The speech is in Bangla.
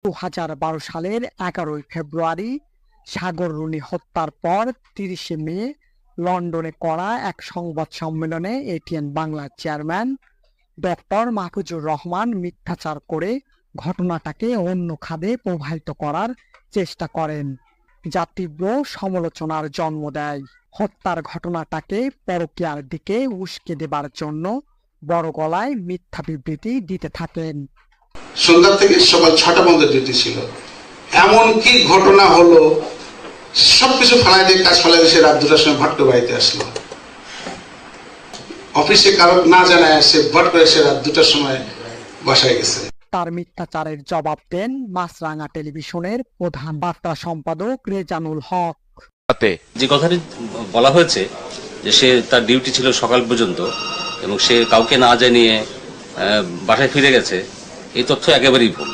2012 সালের 11 ফেব্রুয়ারি সাগর রুনি হত্যার পর 30 মে লন্ডনে করা এক সংবাদ সম্মেলনে এটিএন বাংলার চেয়ারম্যান ডক্টর মাহফুজুর রহমান মিথ্যাচার করে ঘটনাটাকে অন্য খাদে প্রবাহিত করার চেষ্টা করেন, যা তীব্র সমালোচনার জন্ম দেয়। হত্যার ঘটনাটাকে পরকীয়ার দিকে উস্কে দেবার জন্য বড় গলায় মিথ্যা বিবৃতি দিতে থাকেন। সন্ধ্যা থেকে সকাল 6টা পর্যন্ত ডিউটি ছিল। এমন কি ঘটনা হলো, সবকিছু ফালাই দিয়ে কাজ ফালাই দিয়ে রাত 2টার সময় ভট্ট বাড়িতে আসলো। অফিসে কারো না জানায় আসে, ভট করে সে রাত 2টার সময় বাসায় গেছে। তার মিথ্যাচারের জবাব দেন মাছরাঙা টেলিভিশনের প্রধান বার্তা সম্পাদক রেজানুল হক। যে কথাটি বলা হয়েছে যে সে তার ডিউটি ছিল সকাল পর্যন্ত এবং সে কাউকে না জানিয়ে বাসায় ফিরে গেছে, এই তথ্য একেবারেই ভুল।